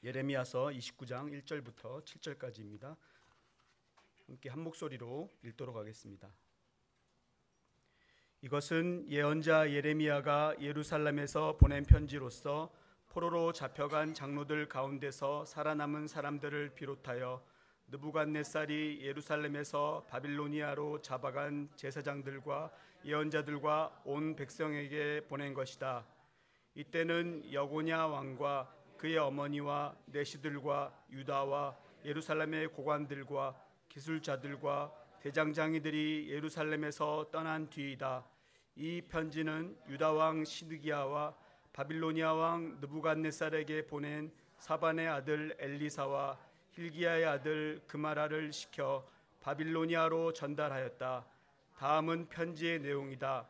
예레미야서 29장 1절부터 7절까지입니다. 함께 한 목소리로 읽도록 하겠습니다. 이것은 예언자 예레미야가 예루살렘에서 보낸 편지로서 포로로 잡혀간 장로들 가운데서 살아남은 사람들을 비롯하여 느부갓네살이 예루살렘에서 바빌로니아로 잡아간 제사장들과 예언자들과 온 백성에게 보낸 것이다. 이때는 여고냐 왕과 그의 어머니와 내시들과 유다와 예루살렘의 고관들과 기술자들과 대장장이들이 예루살렘에서 떠난 뒤이다. 이 편지는 유다 왕 시드기야와 바빌로니아 왕 느부갓네살에게 보낸 사반의 아들 엘리사와 hil기야의 아들 그마라를 시켜 바빌로니아로 전달하였다. 다음은 편지의 내용이다.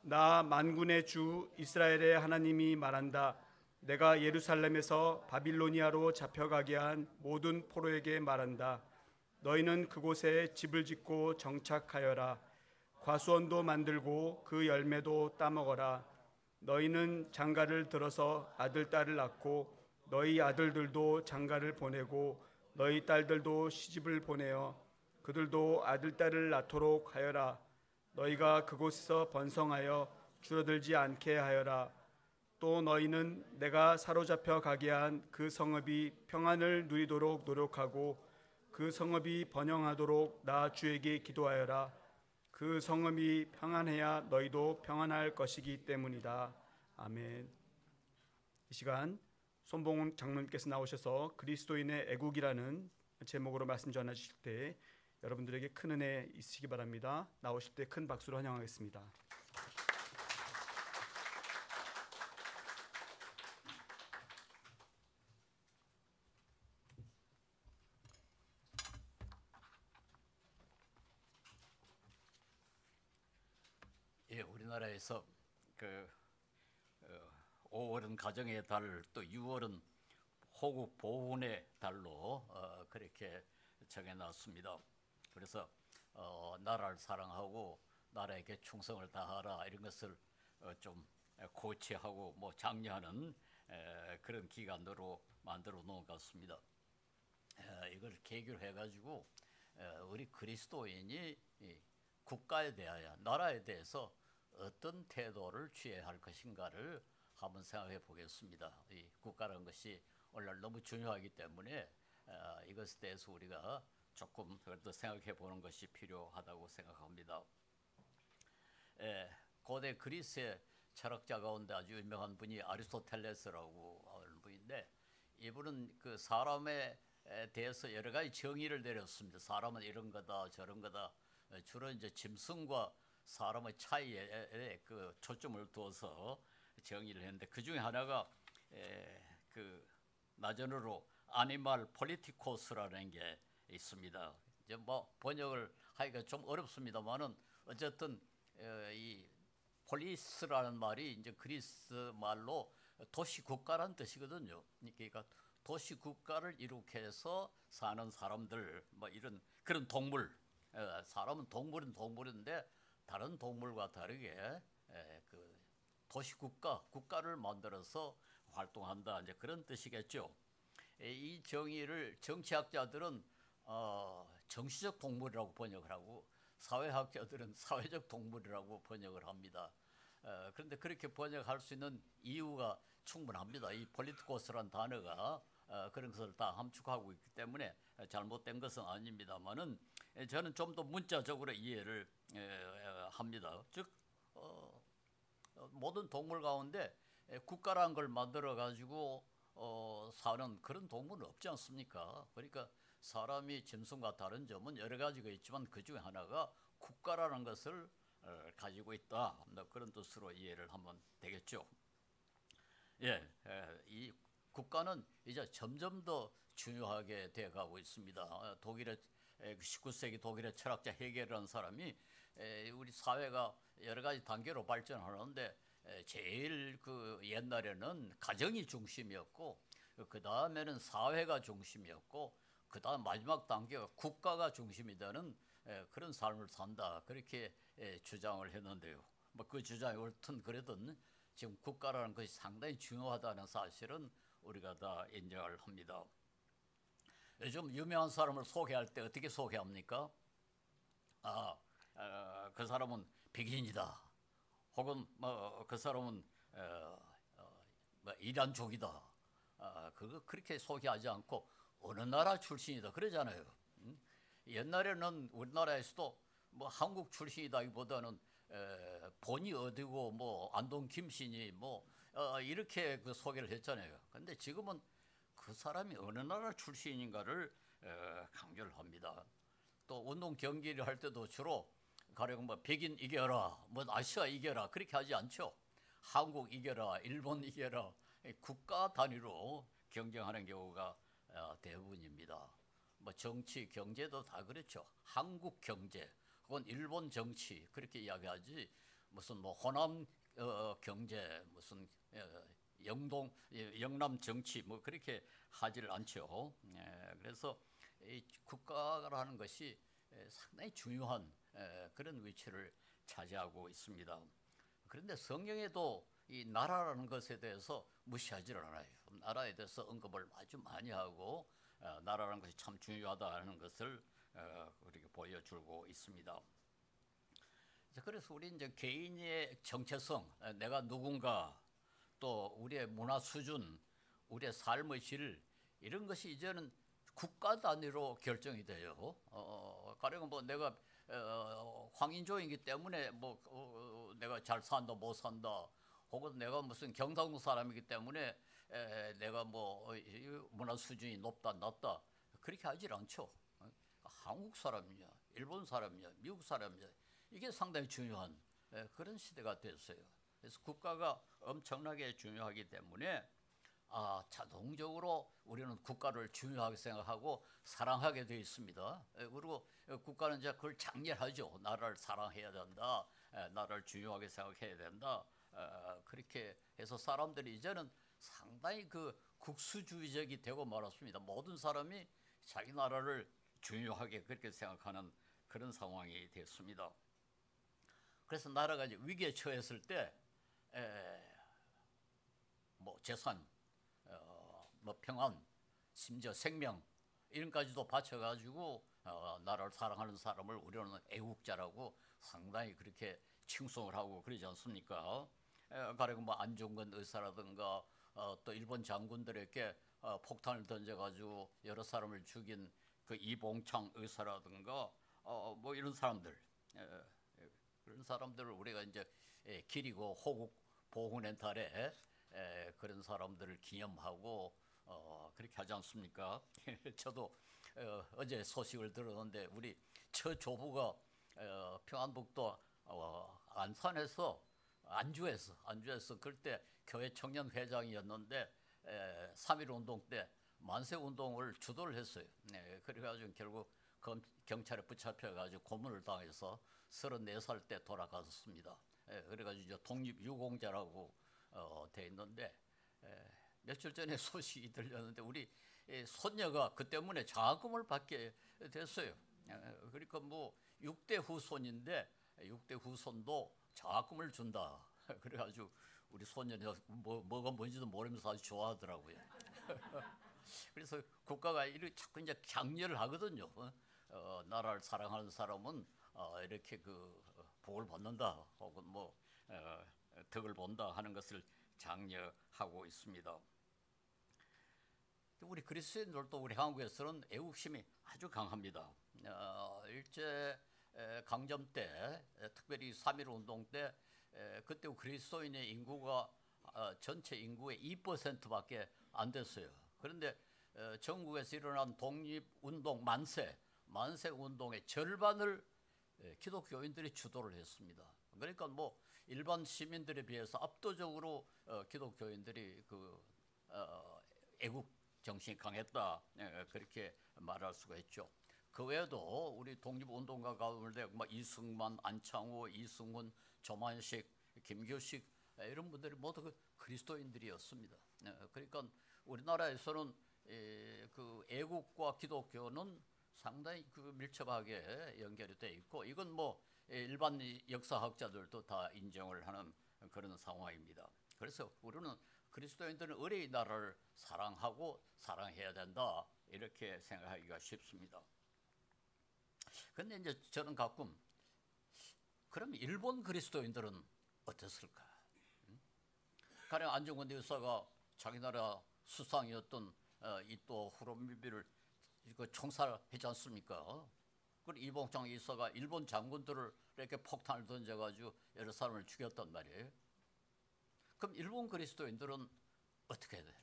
나 만군의 주 이스라엘의 하나님이 말한다. 내가 예루살렘에서 바빌로니아로 잡혀가게 한 모든 포로에게 말한다. 너희는 그곳에 집을 짓고 정착하여라. 과수원도 만들고 그 열매도 따먹어라. 너희는 장가를 들어서 아들, 딸을 낳고 너희 아들들도 장가를 보내고 너희 딸들도 시집을 보내어 그들도 아들, 딸을 낳도록 하여라. 너희가 그곳에서 번성하여 줄어들지 않게 하여라. 또 너희는 내가 사로잡혀 가게 한 그 성읍이 평안을 누리도록 노력하고 그 성읍이 번영하도록 나 주에게 기도하여라. 그 성읍이 평안해야 너희도 평안할 것이기 때문이다. 아멘. 이 시간 손봉훈 장로님께서 나오셔서 그리스도인의 애국이라는 제목으로 말씀 전하실 때 여러분들에게 큰 은혜 있으시기 바랍니다. 나오실 때 큰 박수로 환영하겠습니다. 예, 우리나라에서 5월은 가정의 달, 또 6월은 호국 보훈의 달로 그렇게 정해놨습니다. 그래서 나라를 사랑하고 나라에게 충성을 다하라 이런 것을 좀 고취하고 장려하는 그런 기간으로 만들어 놓은 것 같습니다. 이걸 계기로 해가지고 우리 그리스도인이 국가에 대하여 나라에 대해서 어떤 태도를 취해야 할 것인가를 한번 생각해 보겠습니다. 이 국가라는 것이 오늘날 너무 중요하기 때문에 이것에 대해서 우리가 조금 더 생각해 보는 것이 필요하다고 생각합니다. 고대 그리스의 철학자 가운데 아주 유명한 분이 아리스토텔레스라고 하는 분인데, 이분은 그 사람에 대해서 여러 가지 정의를 내렸습니다. 사람은 이런 거다 저런 거다. 주로 이제 짐승과 사람의 차이에 그 초점을 두어서 정의를 했는데, 그 중에 하나가 그 나전어로 아니말 폴리티코스라는 게 있습니다. 이제 번역을 하기가 좀 어렵습니다만은 어쨌든 이 폴리스라는 말이 이제 그리스 말로 도시 국가라는 뜻이거든요. 그러니까 도시 국가를 이룩해서 사는 사람들, 이런 그런 동물. 사람은 동물인데 다른 동물과 다르게 그 도시 국가를 만들어서 활동한다, 이제 그런 뜻이겠죠. 이 정의를 정치학자들은 정치적 동물이라고 번역을 하고 사회학자들은 사회적 동물이라고 번역을 합니다. 그런데 그렇게 번역할 수 있는 이유가 충분합니다. 이 폴리티코스란 단어가 그런 것을 다 함축하고 있기 때문에 잘못된 것은 아닙니다만은 저는 좀 더 문자적으로 이해를 합니다. 즉 모든 동물 가운데 국가라는 걸 만들어 가지고 사는 그런 동물은 없지 않습니까? 그러니까 사람이 짐승과 다른 점은 여러 가지가 있지만 그 중에 하나가 국가라는 것을 가지고 있다, 그런 뜻으로 이해를 하면 되겠죠. 이 국가는 이제 점점 더 중요하게 되어가고 있습니다. 독일의 19세기 독일의 철학자 헤겔이라는 사람이 우리 사회가 여러 가지 단계로 발전하는데 제일 그 옛날에는 가정이 중심이었고, 그 다음에는 사회가 중심이었고, 그 다음 마지막 단계가 국가가 중심이 되는 그런 삶을 산다, 그렇게 주장을 했는데요. 그 주장이 옳든 그러든 지금 국가라는 것이 상당히 중요하다는 사실은 우리가 다 인정을 합니다. 요즘 유명한 사람을 소개할 때 어떻게 소개합니까? 그 사람은 백인이다. 혹은 그 사람은 이란족이다. 그렇게 소개하지 않고 어느 나라 출신이다 그러잖아요. 옛날에는 우리나라에서도 뭐 한국 출신이다기보다는 본이 어디고 뭐 안동 김씨니 뭐 이렇게 그 소개를 했잖아요. 근데 지금은 그 사람이 어느 나라 출신인가를 강조를 합니다. 또 운동 경기를 할 때도 주로 가령 뭐 백인 이겨라, 뭐 아시아 이겨라 그렇게 하지 않죠. 한국 이겨라, 일본 이겨라 국가 단위로 경쟁하는 경우가 대부분입니다. 뭐 정치, 경제도 다 그렇죠. 한국 경제 혹은 일본 정치 그렇게 이야기하지 무슨 뭐 호남 경제 무슨 영남 정치 뭐 그렇게 하지를 않죠. 그래서 이 국가라는 것이 상당히 중요한 그런 위치를 차지하고 있습니다. 그런데 성경에도 이 나라라는 것에 대해서 무시하지를 않아요. 나라에 대해서 언급을 아주 많이 하고 나라라는 것이 참 중요하다는 것을 우리에게 보여주고 있습니다. 그래서 우리 이제 개인의 정체성, 내가 누군가, 또 우리의 문화 수준, 우리의 삶의 질 이런 것이 이제는 국가 단위로 결정이 돼요. 가령 뭐 내가 황인조이기 때문에 뭐 내가 잘 산다 못 산다, 혹은 내가 무슨 경상도 사람이기 때문에 내가 뭐 문화 수준이 높다 낮다 그렇게 하질 않죠. 한국 사람이냐, 일본 사람이냐, 미국 사람이냐 이게 상당히 중요한 그런 시대가 됐어요. 그래서 국가가 엄청나게 중요하기 때문에 자동적으로 우리는 국가를 중요하게 생각하고 사랑하게 되어 있습니다. 그리고 국가는 이제 그걸 장렬하죠. 나라를 사랑해야 된다, 나라를 중요하게 생각해야 된다. 그렇게 해서 사람들이 이제는 상당히 그 국수주의적이 되고 말았습니다. 모든 사람이 자기 나라를 중요하게 그렇게 생각하는 그런 상황이 됐습니다. 그래서 나라가 이제 위기에 처했을 때 뭐 재산, 뭐 평안, 심지어 생명 이런까지도 바쳐가지고 나라를 사랑하는 사람을 우리는 애국자라고 상당히 그렇게 칭송을 하고 그러지 않습니까? 가령 뭐 안중근 의사라든가 또 일본 장군들에게 폭탄을 던져가지고 여러 사람을 죽인 그 이봉창 의사라든가 뭐 이런 사람들, 그런 사람들을 우리가 이제 기리고 호국 보훈의 달에 그런 사람들을 기념하고 그렇게 하지 않습니까? 저도 어제 소식을 들었는데 우리 처조부가 평안북도 안산에서 안주에서 그때 교회 청년 회장이었는데 3.1 운동 때 만세 운동을 주도를 했어요. 그래가지고 결국 경찰에 붙잡혀가지고 고문을 당해서 34살 때 돌아갔습니다. 그래가지고 이제 독립유공자라고 돼 있는데 며칠 전에 소식이 들렸는데 우리 손녀가 그 때문에 장학금을 받게 됐어요. 그러니까 뭐 6대 후손인데 6대 후손도 장학금을 준다. 그래가지고 우리 손녀가 뭐가 뭔지도 모르면서 아주 좋아하더라고요. 그래서 국가가 이렇게 자꾸 이제 장려를 하거든요. 나라를 사랑하는 사람은 이렇게 그 복을 받는다, 혹은 뭐 덕을 본다 하는 것을 장려하고 있습니다. 우리 그리스도인들도 우리 한국에서는 애국심이 아주 강합니다. 일제 강점 때, 특별히 3.1 운동 때, 그때 그리스도인의 인구가 전체 인구의 2%밖에 안 됐어요. 그런데 전국에서 일어난 독립운동 만세 운동의 절반을 기독교인들이 주도를 했습니다. 그러니까 뭐 일반 시민들에 비해서 압도적으로 기독교인들이 그 애국 정신이 강했다, 그렇게 말할 수가 있죠. 그 외에도 우리 독립운동가 가운데 이승만, 안창호, 이승훈, 조만식, 김규식 이런 분들이 모두 그 그리스도인들이었습니다. 그러니까 우리나라에서는 그 애국과 기독교는 상당히 그 밀접하게 연결이 돼 있고, 이건 뭐 일반 역사학자들도 다 인정을 하는 그런 상황입니다. 그래서 우리는 그리스도인들은 의뢰의 나라를 사랑하고 사랑해야 된다, 이렇게 생각하기가 쉽습니다. 근데 이제 저는 가끔 그럼 일본 그리스도인들은 어땠을까? 가령 안중근 의사가 자기 나라 수상이었던 이토 히로부미를 총살하지 않습니까? 그리고 이봉창 이사가 일본 장군들을 이렇게 폭탄을 던져가지고 여러 사람을 죽였단 말이에요. 그럼 일본 그리스도인들은 어떻게 해야 될까?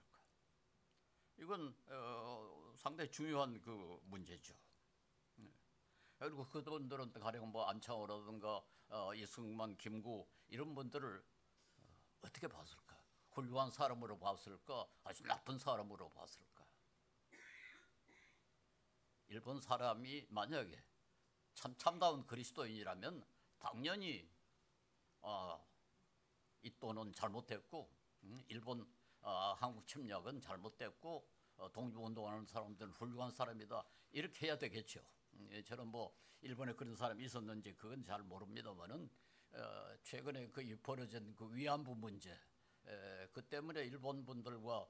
이건 상당히 중요한 그 문제죠. 그리고 그분들은 가령 뭐 안창호라든가 이승만, 김구 이런 분들을 어떻게 봤을까? 훌륭한 사람으로 봤을까? 아주 나쁜 사람으로 봤을까? 일본 사람이 만약에 참다운 그리스도인이라면 당연히 이또는 잘못됐고, 일본 한국 침략은 잘못됐고, 독립운동하는 사람들은 훌륭한 사람이다, 이렇게 해야 되겠죠. 저는 뭐 일본에 그런 사람이 있었는지 그건 잘 모릅니다만은 최근에 그 벌어진 그 위안부 문제, 그 때문에 일본 분들과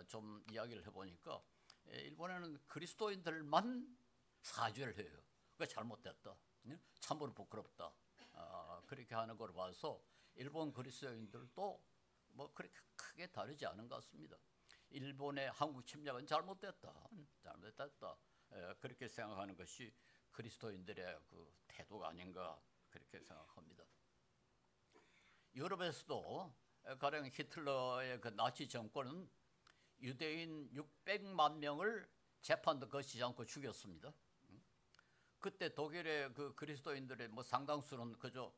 좀 이야기를 해보니까 일본에는 그리스도인들만 사죄를 해요. 그게 잘못됐다, 참으로 부끄럽다, 그렇게 하는 걸 봐서 일본 그리스도인들도 뭐 그렇게 크게 다르지 않은 것 같습니다. 일본의 한국 침략은 잘못됐다, 그렇게 생각하는 것이 그리스도인들의 그 태도가 아닌가, 그렇게 생각합니다. 유럽에서도 가령 히틀러의 그 나치 정권은 유대인 600만 명을 재판도 거치지 않고 죽였습니다. 그때 독일의 그 그리스도인들의 뭐 상당수는 그저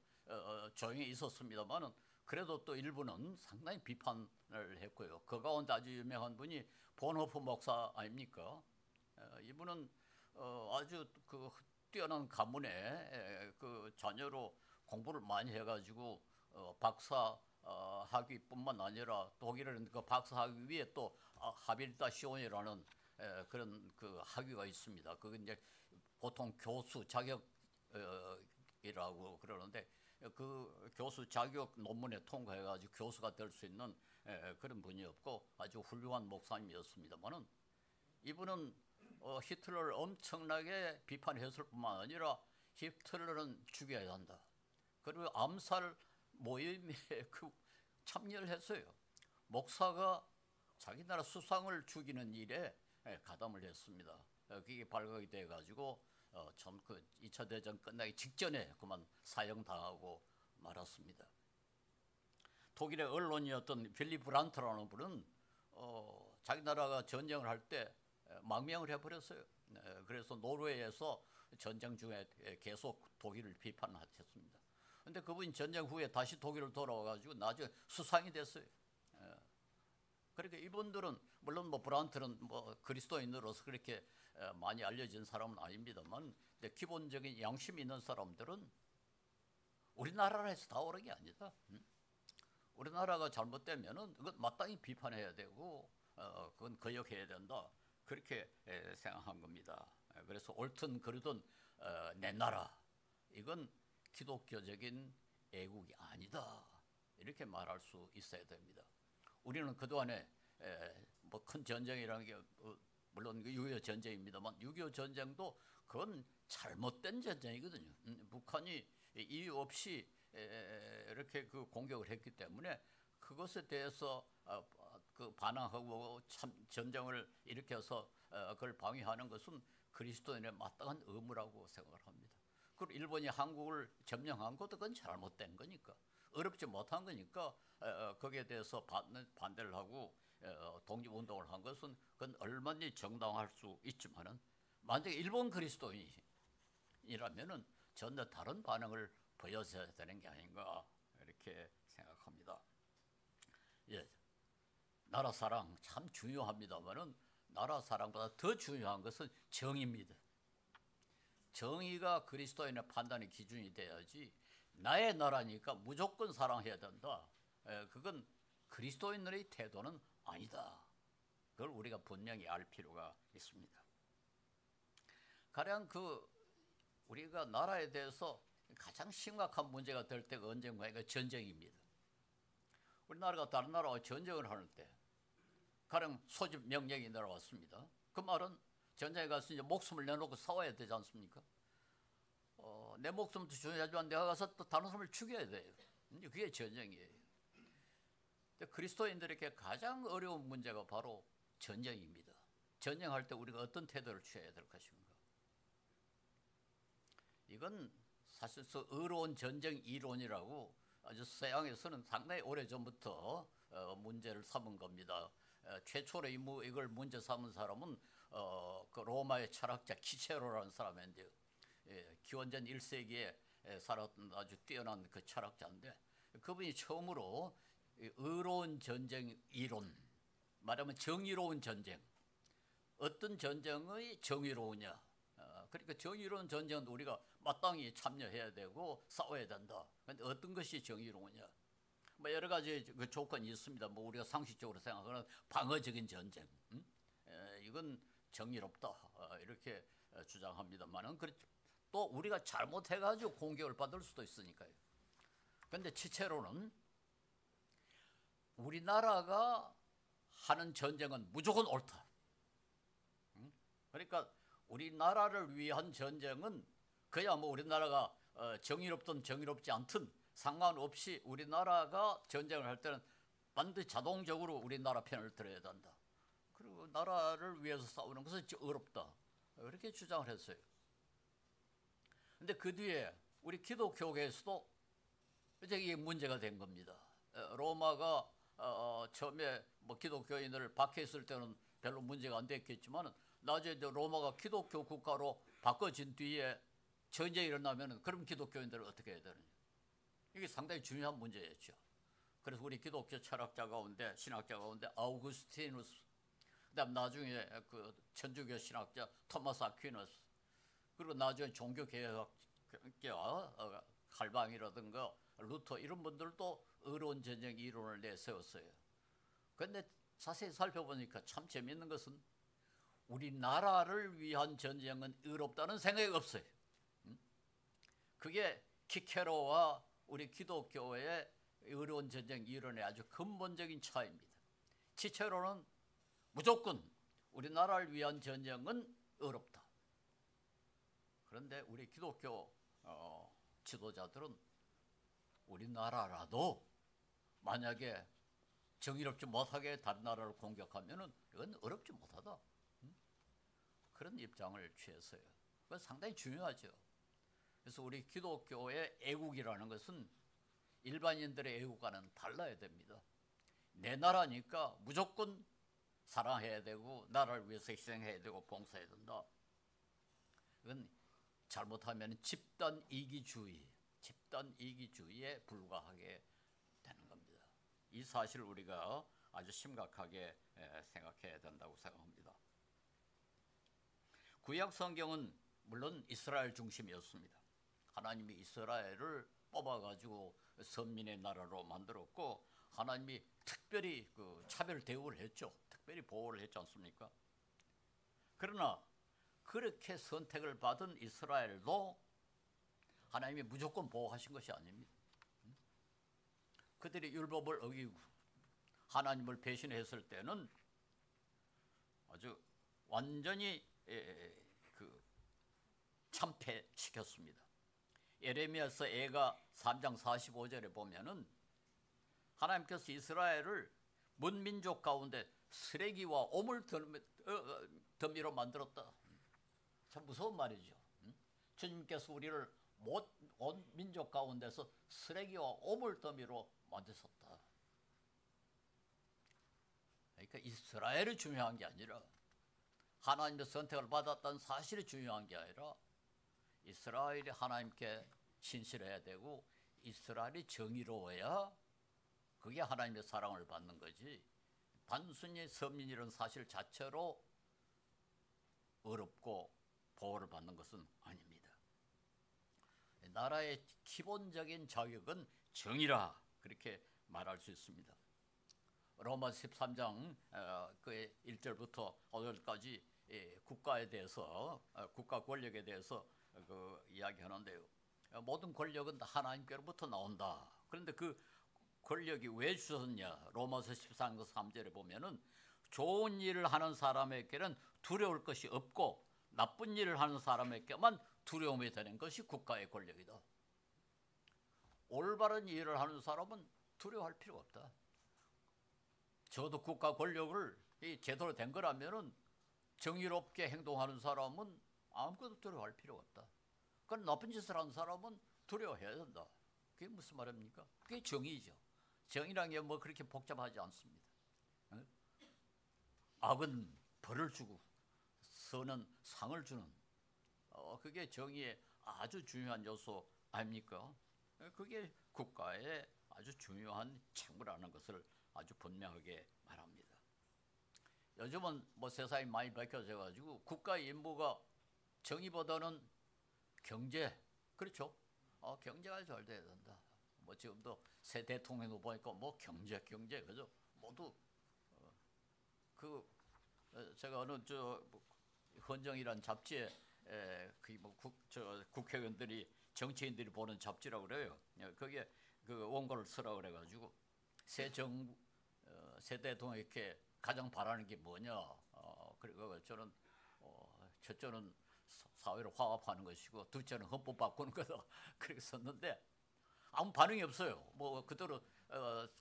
조용히 있었습니다만은 그래도 또 일부는 상당히 비판을 했고요. 그 가운데 아주 유명한 분이 본호프 목사 아닙니까? 이분은 아주 그 뛰어난 가문의 그 자녀로 공부를 많이 해가지고 박사 학위뿐만 아니라 독일에는 그 박사 학위 위에 또 하빌타시온이라는 그런 그 학위가 있습니다. 그건 이제 보통 교수 자격이라고 그러는데 그 교수 자격 논문에 통과해가지고 교수가 될 수 있는 그런 분이었고 아주 훌륭한 목사님이었습니다만은 이분은 히틀러를 엄청나게 비판했을 뿐만 아니라 히틀러는 죽여야 한다, 그리고 암살 모임에 그 참여를 했어요. 목사가 자기 나라 수상을 죽이는 일에 가담을 했습니다. 그게 발각이 돼가지고 참 그 2차 대전 끝나기 직전에 그만 사형당하고 말았습니다. 독일의 언론이었던 빌리 브란트라는 분은 자기 나라가 전쟁을 할 때 망명을 해버렸어요. 그래서 노르웨이에서 전쟁 중에 계속 독일을 비판하셨습니다. 그런데 그분이 전쟁 후에 다시 독일을 돌아와가지고 나중에 수상이 됐어요. 그러니까 이분들은 물론 뭐 브란트는 뭐 그리스도인으로서 그렇게 많이 알려진 사람은 아닙니다만, 근데 기본적인 양심 있는 사람들은 우리나라에서 다 오른 게 아니다. 우리나라가 잘못되면은 그건 마땅히 비판해야 되고 그건 거역해야 된다, 그렇게 생각한 겁니다. 그래서 옳든 그르든 내 나라, 이건 기독교적인 애국이 아니다, 이렇게 말할 수 있어야 됩니다. 우리는 그동안에 뭐 큰 전쟁이라는 게 물론 6.25 전쟁입니다만 6.25 전쟁도 그건 잘못된 전쟁이거든요. 북한이 이유 없이 이렇게 그 공격을 했기 때문에 그것에 대해서 그 반항하고 참 전쟁을 일으켜서 그걸 방해하는 것은 그리스도인의 마땅한 의무라고 생각을 합니다. 그리고 일본이 한국을 점령한 것도 그건 잘못된 거니까, 어렵지 못한 거니까 거기에 대해서 반대를 하고 독립운동을 한 것은 그건 얼마든지 정당할 수 있지만은 만약에 일본 그리스도인이라면은 전혀 다른 반응을 보여줘야 되는 게 아닌가, 이렇게 생각합니다. 예, 나라 사랑 참 중요합니다만은 나라 사랑보다 더 중요한 것은 정의입니다. 정의가 그리스도인의 판단의 기준이 돼야지 나의 나라니까 무조건 사랑해야 된다, 그건 그리스도인들의 태도는 아니다. 그걸 우리가 분명히 알 필요가 있습니다. 가령 그 우리가 나라에 대해서 가장 심각한 문제가 될 때가 언젠가 전쟁입니다. 우리나라가 다른 나라와 전쟁을 하는 때 가령 소집 명령이 내려왔습니다. 그 말은 전쟁에 가서 이제 목숨을 내놓고 싸워야 되지 않습니까? 내 목숨도 중요하지만 내가 가서 또 다른 사람을 죽여야 돼요. 그게 전쟁이에요. 근데 그리스도인들에게 가장 어려운 문제가 바로 전쟁입니다. 전쟁할 때 우리가 어떤 태도를 취해야 될 것인가. 이건 사실서 의로운 전쟁 이론이라고 아주 서양에서는 상당히 오래전부터 문제를 삼은 겁니다. 최초로 이걸 문제 삼은 사람은 그 로마의 철학자 키체로라는 사람인데요. 기원전 1세기에 살았던 아주 뛰어난 그 철학자인데 그분이 처음으로 의로운 전쟁 이론, 말하면 정의로운 전쟁, 어떤 전쟁의 정의로우냐. 그러니까 정의로운 전쟁은 우리가 마땅히 참여해야 되고 싸워야 된다. 그런데 어떤 것이 정의로우냐. 뭐 여러 가지 그 조건이 있습니다. 뭐 우리가 상식적으로 생각하는 방어적인 전쟁, 이건 정의롭다 이렇게 주장합니다만은 또 우리가 잘못해가지고 공격을 받을 수도 있으니까요. 그런데 치체로는 우리나라가 하는 전쟁은 무조건 옳다. 그러니까 우리나라를 위한 전쟁은 그야 뭐 우리나라가 정의롭든 정의롭지 않든 상관없이 우리나라가 전쟁을 할 때는 반드시 자동적으로 우리나라 편을 들어야 된다. 그리고 나라를 위해서 싸우는 것은 어렵다. 이렇게 주장을 했어요. 근데 그 뒤에 우리 기독교계에서도 이제 이게 문제가 된 겁니다. 로마가 처음에 뭐 기독교인을 박해했을 때는 별로 문제가 안 됐겠지만 나중에 로마가 기독교 국가로 바꿔진 뒤에 전쟁이 일어나면 그럼 기독교인들은 어떻게 해야 되느냐. 이게 상당히 중요한 문제였죠. 그래서 우리 기독교 철학자 가운데 신학자 가운데 아우구스티누스, 그다음 나중에 그 천주교 신학자 토마스 아퀴너스, 그리고 나중에 종교개혁자 칼방이라든가 루터 이런 분들도 의로운 전쟁 이론을 내세웠어요. 그런데 자세히 살펴보니까 참 재미있는 것은 우리나라를 위한 전쟁은 의롭다는 생각이 없어요. 그게 키케로와 우리 기독교의 의로운 전쟁 이론의 아주 근본적인 차이입니다. 치체로는 무조건 우리나라를 위한 전쟁은 의롭다. 그런데 우리 기독교 지도자들은 우리나라라도 만약에 정의롭지 못하게 다른 나라를 공격하면은 이건 어렵지 못하다. 그런 입장을 취했어요. 그건 상당히 중요하죠. 그래서 우리 기독교의 애국이라는 것은 일반인들의 애국과는 달라야 됩니다. 내 나라니까 무조건 사랑해야 되고 나라를 위해서 희생해야 되고 봉사해야 된다. 이건 잘못하면 집단 이기주의에 불과하게 되는 겁니다. 이 사실을 우리가 아주 심각하게 생각해야 된다고 생각합니다. 구약 성경은 물론 이스라엘 중심이었습니다. 하나님이 이스라엘을 뽑아가지고 선민의 나라로 만들었고 하나님이 특별히 그 차별 대우를 했죠. 특별히 보호를 했지 않습니까? 그러나 그렇게 선택을 받은 이스라엘도 하나님이 무조건 보호하신 것이 아닙니다. 그들이 율법을 어기고 하나님을 배신했을 때는 아주 완전히 그 참패시켰습니다. 예레미야서 애가 3장 45절에 보면은 하나님께서 이스라엘을 문민족 가운데 쓰레기와 오물 더미로 만들었다. 참 무서운 말이죠. 주님께서 우리를 온 민족 가운데서 쓰레기와 오물 더미로 만드셨다. 그러니까 이스라엘이 중요한 게 아니라 하나님의 선택을 받았다는 사실이 중요한 게 아니라 이스라엘이 하나님께 신실해야 되고 이스라엘이 정의로워야 그게 하나님의 사랑을 받는 거지 단순히 선민이라는 사실 자체로 어렵고 보호를 받는 것은 아닙니다. 나라의 기본적인 자격은 정의라 그렇게 말할 수 있습니다. 로마 13장 그 1절부터 5절까지 국가에 대해서 국가 권력에 대해서 그 이야기하는데요. 모든 권력은 하나님께로부터 나온다. 그런데 그 권력이 왜 주셨냐? 로마서 14장 3절에 보면은 좋은 일을 하는 사람에게는 두려울 것이 없고 나쁜 일을 하는 사람에게만 두려움이 되는 것이 국가의 권력이다. 올바른 일을 하는 사람은 두려워할 필요가 없다. 저도 국가 권력을 제대로 된 거라면은 정의롭게 행동하는 사람은 아무것도 두려워할 필요가 없다. 그건 나쁜 짓을 하는 사람은 두려워해야 된다. 그게 무슨 말입니까? 그게 정의죠. 정의라는 게 뭐 그렇게 복잡하지 않습니다. 악은 벌을 주고 선은 상을 주는 그게 정의의 아주 중요한 요소 아닙니까? 그게 국가의 아주 중요한 책무라는 것을 아주 분명하게 말합니다. 요즘은 뭐 세상이 많이 밝혀져 가지고 국가의 임무가 정의보다는 경제, 그렇죠? 경제가 잘 돼야 된다. 뭐 지금도 새 대통령도 보니까 뭐 경제 그죠? 모두 제가 어느 헌정이란 잡지에 국회의원들이 정치인들이 보는 잡지라고 그래요. 거기에 그 원고를 쓰라고 그래가지고 새 대통령에게 가장 바라는 게 뭐냐? 그리고 저는 첫째는 사회를 화합하는 것이고 둘째는 헌법 바꾸는 거다. 그렇게 썼는데 아무 반응이 없어요. 뭐 그대로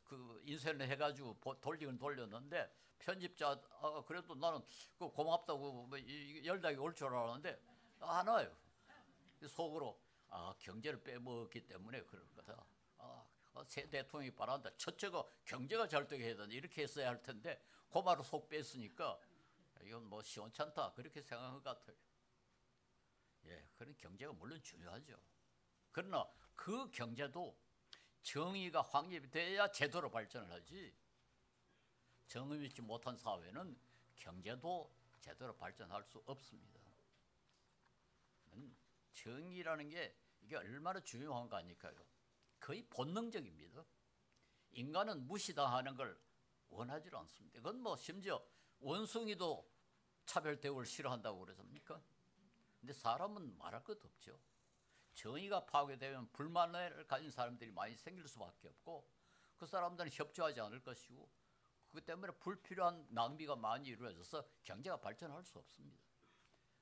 그 인쇄를 해가지고 돌리긴 돌렸는데 편집자 그래도 나는 그 고맙다고 뭐 연락이 올 줄 알았는데 안 와요. 속으로 경제를 빼먹었기 때문에 그런 거다. 새 대통령이 바란다. 첫째가 경제가 잘 되게 해야 된다. 이렇게 했어야 할 텐데 그 말을 속 뺐으니까 이건 뭐 시원찮다 그렇게 생각한 것 같아요. 예, 그런 경제가 물론 중요하죠. 그러나 그 경제도 정의가 확립이 돼야 제도로 발전을 하지. 정의 있지 못한 사회는 경제도 제대로 발전할 수 없습니다. 정의라는 게 이게 얼마나 중요한 거 아닐까요? 거의 본능적입니다. 인간은 무시당하는 걸 원하지 않습니다. 이건 뭐 심지어 원숭이도 차별 대우를 싫어한다고 그러십니까? 근데 사람은 말할 것도 없죠. 정의가 파괴되면 불만을 가진 사람들이 많이 생길 수밖에 없고 그 사람들은 협조하지 않을 것이고 그 때문에 불필요한 낭비가 많이 이루어져서 경제가 발전할 수 없습니다.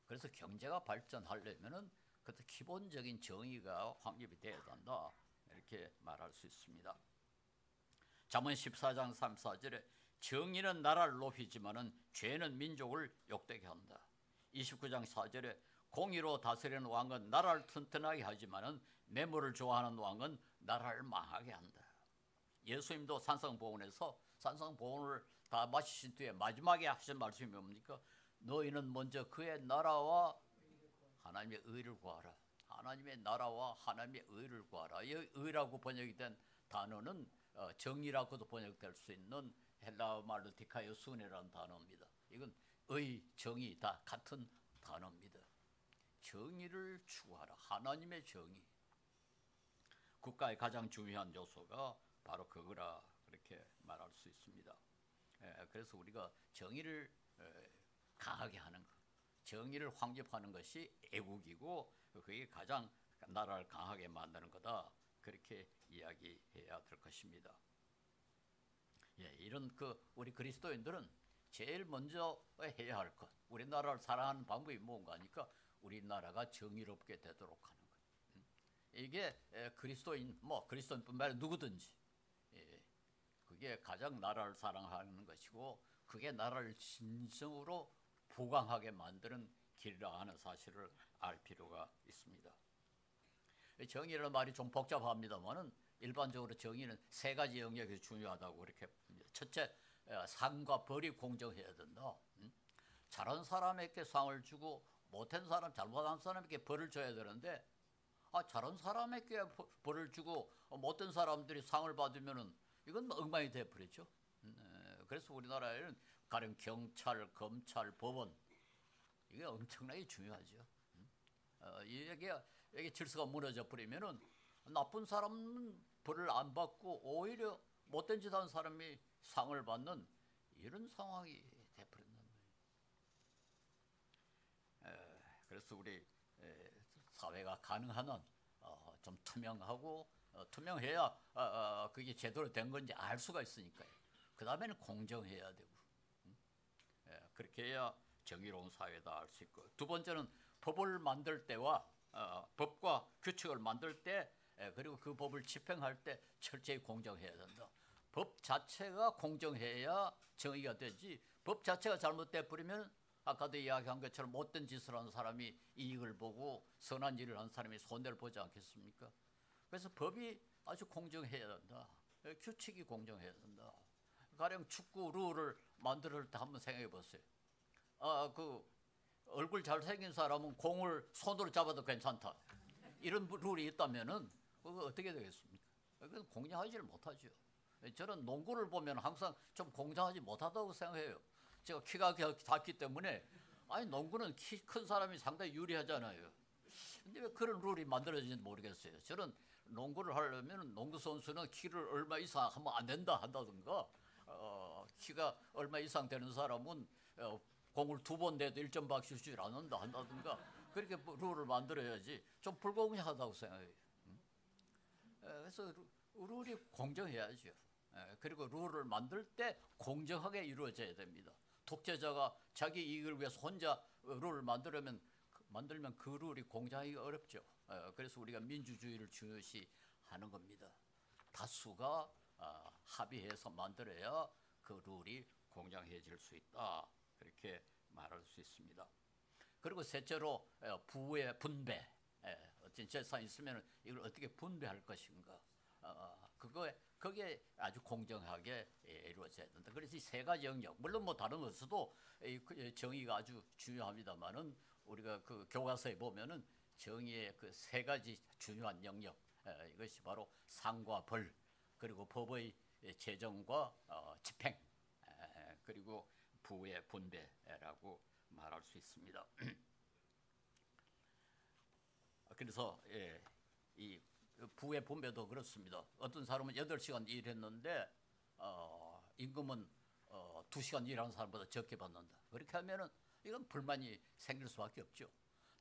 그래서 경제가 발전하려면은 그것도 기본적인 정의가 확립이 돼야 된다. 이렇게 말할 수 있습니다. 잠언 14장 3, 4절에 정의는 나라를 높이지만은 죄는 민족을 욕되게 한다. 29장 4절에 공의로 다스리는 왕은 나라를 튼튼하게 하지만은 뇌물을 좋아하는 왕은 나라를 망하게 한다. 예수님도 산상보훈에서 산상보훈을 다 마치신 뒤에 마지막에 하신 말씀이 뭡니까? 너희는 먼저 그의 나라와 하나님의 의를 구하라. 하나님의 나라와 하나님의 의를 구하라. 이 의라고 번역이 된 단어는 정의라고도 번역될 수 있는 헬라어 말로 디카이오순이라는 단어입니다. 이건 의, 정의 다 같은 단어입니다. 정의를 추구하라. 하나님의 정의. 국가의 가장 중요한 요소가 바로 그거라 그렇게 말할 수 있습니다. 그래서 우리가 정의를 강하게 하는 것, 정의를 확립하는 것이 애국이고 그게 가장 나라를 강하게 만드는 거다. 그렇게 이야기해야 될 것입니다. 이런 우리 그리스도인들은 제일 먼저 해야 할 것, 우리나라를 사랑하는 방법이 뭔가 하니까 우리나라가 정의롭게 되도록 하는 것. 이게 그리스도인, 그리스도인뿐만 아니라 누구든지 그게 가장 나라를 사랑하는 것이고 그게 나라를 진정으로 부강하게 만드는 길이라 하는 사실을 알 필요가 있습니다. 정의라는 말이 좀 복잡합니다만은 일반적으로 정의는 세 가지 영역이 중요하다고 그렇게 봅니다. 첫째, 상과 벌이 공정해야 된다. 잘한 사람에게 상을 주고 못한 사람, 잘못한 사람에게 벌을 줘야 되는데 잘한 사람에게 벌을 주고 못된 사람들이 상을 받으면은 이건 엉망이 돼버렸죠. 그래서 우리나라에는 가령 경찰, 검찰, 법원 이게 엄청나게 중요하죠. 이게 질서가 무너져 버리면은 나쁜 사람은 벌을 안 받고 오히려 못된 짓 하는 사람이 상을 받는 이런 상황이 돼버린단 말이에요. 그래서 우리 사회가 가능한 한 좀 투명하고 투명해야 그게 제대로 된 건지 알 수가 있으니까요. 그 다음에는 공정해야 되고, 그렇게 해야 정의로운 사회다 알 수 있고. 두 번째는 법을 만들 때와 법과 규칙을 만들 때 그리고 그 법을 집행할 때 철저히 공정해야 된다. 법 자체가 공정해야 정의가 되지, 법 자체가 잘못돼 버리면 아까도 이야기한 것처럼 못된 짓을 하는 사람이 이익을 보고 선한 일을 하는 사람이 손해를 보지 않겠습니까? 그래서 법이 아주 공정해야 된다. 규칙이 공정해야 된다. 가령 축구 룰을 만들 때 한번 생각해 보세요. 그 얼굴 잘생긴 사람은 공을 손으로 잡아도 괜찮다, 이런 룰이 있다면은 그거 어떻게 되겠습니까? 그건 공정하지를 못하죠. 저는 농구를 보면 항상 좀 공정하지 못하다고 생각해요. 제가 키가 작기 때문에, 아니 농구는 키 큰 사람이 상당히 유리하잖아요. 근데 왜 그런 룰이 만들어지는지 모르겠어요. 저는 농구를 하려면 농구 선수는 키를 얼마 이상 하면 안 된다 한다든가, 키가 얼마 이상 되는 사람은 공을 2번 내도 1점 박수 주지 않는다 한다든가, 그렇게 룰을 만들어야지. 좀 불공정하다고 생각해요. 그래서 룰이 공정해야죠. 그리고 룰을 만들 때 공정하게 이루어져야 됩니다. 독재자가 자기 이익을 위해서 혼자 룰을 만들면 그 룰이 공정하기가 어렵죠. 그래서 우리가 민주주의를 중요시 하는 겁니다. 다수가 합의해서 만들어야 그 룰이 공정해질 수 있다, 그렇게 말할 수 있습니다. 그리고 셋째로 부의 분배. 어떤 재산이 있으면 이걸 어떻게 분배할 것인가. 그게 아주 공정하게 이루어져야 된다. 그래서 이 세 가지 영역, 물론 뭐 다른 것에서도 정의가 아주 중요합니다만은, 우리가 그 교과서에 보면은 정의의 그 세 가지 중요한 영역, 이것이 바로 상과 벌, 그리고 법의 제정과 집행, 그리고 부의 분배라고 말할 수 있습니다. 그래서 이 부의 분배도 그렇습니다. 어떤 사람은 8시간 일했는데 임금은 2시간 일하는 사람보다 적게 받는다. 그렇게 하면은 이건 불만이 생길 수밖에 없죠.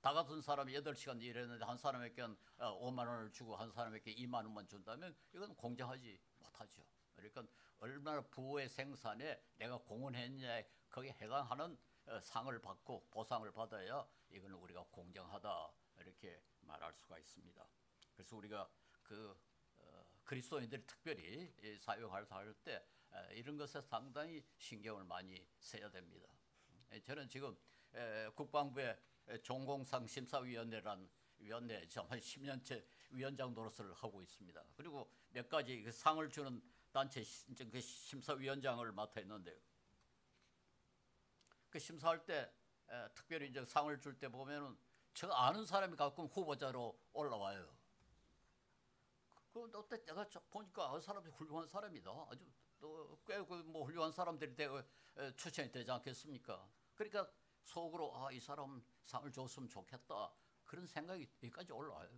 다 같은 사람이 8시간 일했는데 한 사람에게는 5만 원을 주고 한 사람에게 2만 원만 준다면 이건 공정하지 못하죠. 그러니까 얼마나 부의 생산에 내가 공헌했냐에 거기에 해당하는 상을 받고 보상을 받아야 이건 우리가 공정하다, 이렇게 말할 수가 있습니다. 그래서 우리가 그리스도인들이 특별히 사회활동을 할 때 이런 것에 상당히 신경을 많이 써야 됩니다. 저는 지금 국방부의 종공상 심사위원회란 위원회 한 10년째 위원장 노릇을 하고 있습니다. 그리고 몇 가지 상을 주는 단체 그 심사위원장을 맡아 있는데요. 그 심사할 때 특별히 이제 상을 줄 때 보면은 제가 아는 사람이 가끔 후보자로 올라와요. 어때? 내가 보니까 그 사람이 훌륭한 사람이다. 아주 꽤 뭐 훌륭한 사람들이 추천이 되지 않겠습니까? 그러니까 속으로 이 사람 상을 줬으면 좋겠다, 그런 생각이 여기까지 올라와요.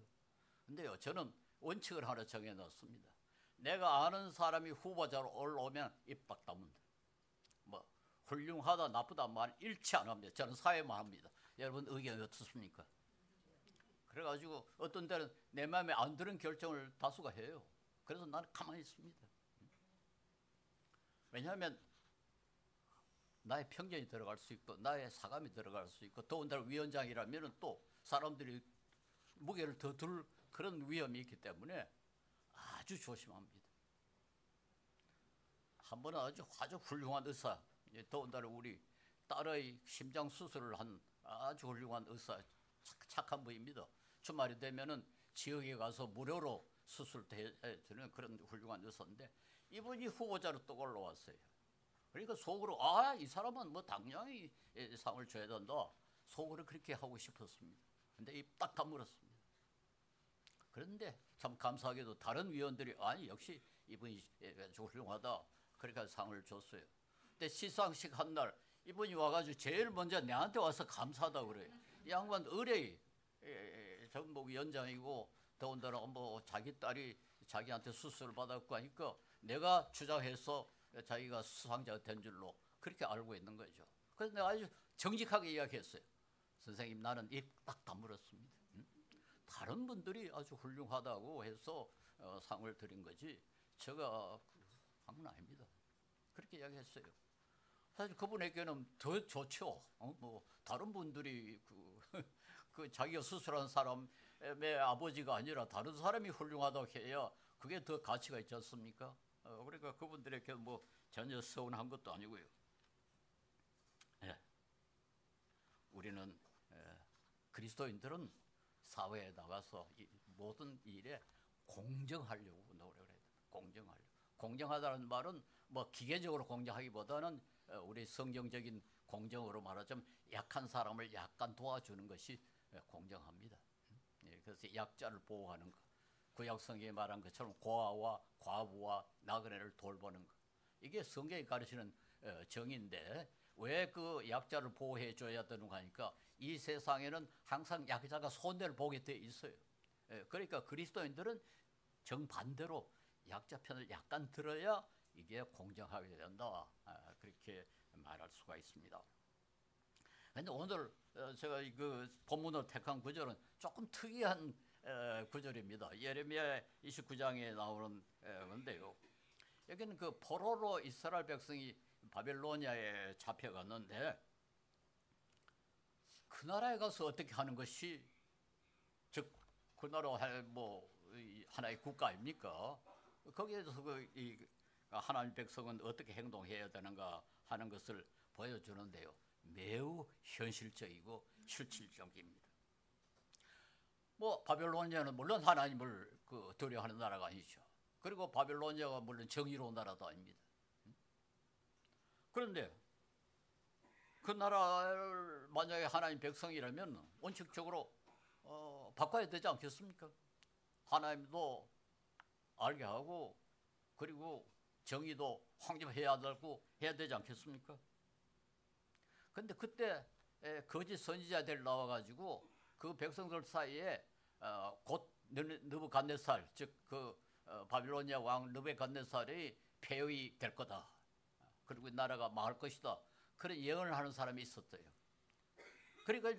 근데요, 저는 원칙을 하나 정해놨습니다. 내가 아는 사람이 후보자로 올라오면 입 딱 다문다. 뭐 훌륭하다 나쁘다 말 일치 안 합니다. 저는 사회만 합니다. 여러분 의견이 어떻습니까? 그래가지고 어떤 때는 내 마음에 안 드는 결정을 다수가 해요. 그래서 나는 가만히 있습니다. 왜냐하면 나의 편견이 들어갈 수 있고 나의 사감이 들어갈 수 있고, 더군다나 위원장이라면 또 사람들이 무게를 더 둘 그런 위험이 있기 때문에 아주 조심합니다. 한 번은 아주 훌륭한 의사, 더군다나 우리 딸의 심장 수술을 한 아주 훌륭한 의사, 착한 분입니다. 주말이 되면은 지역에 가서 무료로 수술도 해주는 그런 훌륭한 의사인데, 이분이 후보자로 또 올라왔어요. 그러니까 속으로 이 사람은 뭐 당연히 상을 줘야 된다, 속으로 그렇게 하고 싶었습니다. 근데 입 딱 다물었습니다. 그런데 참 감사하게도 다른 위원들이 역시 이분이 아주 훌륭하다, 그러니까 상을 줬어요. 근데 시상식 한 날 이분이 와가지고 제일 먼저 내한테 와서 감사하다고 그래요. 이 양반 의뢰 전국 위원장이고 더군다나 뭐 자기 딸이 자기한테 수술을 받았고 하니까 내가 주장해서 자기가 수상자가 된 줄로 그렇게 알고 있는 거죠. 그래서 내가 아주 정직하게 이야기했어요. 선생님, 나는 입 딱 다물었습니다. 다른 분들이 아주 훌륭하다고 해서 상을 드린 거지 제가 한 건 아닙니다. 그렇게 이야기했어요. 사실 그분에게는 더 좋죠. 뭐 다른 분들이 그 자기가 수술한 사람의 아버지가 아니라 다른 사람이 훌륭하다고 해야 그게 더 가치가 있지 않습니까? 그러니까 그분들에게 뭐 전혀 서운한 것도 아니고요. 예. 우리는 그리스도인들은 사회에 나가서 모든 일에 공정하려고 노력을 해야 돼요. 공정하려고. 공정하다는 말은 뭐 기계적으로 공정하기보다는 우리 성경적인 공정으로 말하자면 약한 사람을 약간 도와주는 것이 공정합니다. 그래서 약자를 보호하는 것. 구약 성경에 말한 것처럼 고아와 과부와 나그네를 돌보는 것. 이게 성경이 가르치는 정의인데 왜 그 약자를 보호해 줘야 되는가 하니까 이 세상에는 항상 약자가 손해를 보게 돼 있어요. 그러니까 그리스도인들은 정반대로 약자 편을 약간 들어야 이게 공정하게 된다. 그렇게 말할 수가 있습니다. 그런데 오늘 제가 그 본문으로 택한 구절은 조금 특이한 구절입니다. 예레미야 29장에 나오는 건데요. 여기는 그 포로로 이스라엘 백성이 바벨로니아에 잡혀갔는데 그 나라에 가서 어떻게 하는 것이 즉 그 나라 뭐 하나의 국가 아닙니까? 거기에서 이 하나님 백성은 어떻게 행동해야 되는가 하는 것을 보여주는데요. 매우 현실적이고 실질적입니다. 뭐 바벨로니아는 물론 하나님을 두려워하는 나라가 아니죠. 그리고 바벨로니아가 물론 정의로운 나라도 아닙니다. 그런데 그 나라를 만약에 하나님 백성이라면 원칙적으로 바꿔야 되지 않겠습니까? 하나님도 알게 하고 그리고 정의도 확립해야 되고 해야 되지 않겠습니까? 그런데 그때 거짓 선지자들 나와가지고 그 백성들 사이에 곧 느부갓네살 즉 그 바빌로니아 왕 느부갓네살이 폐위될 거다. 그리고 나라가 망할 것이다. 그런 예언을 하는 사람이 있었어요. 그러니까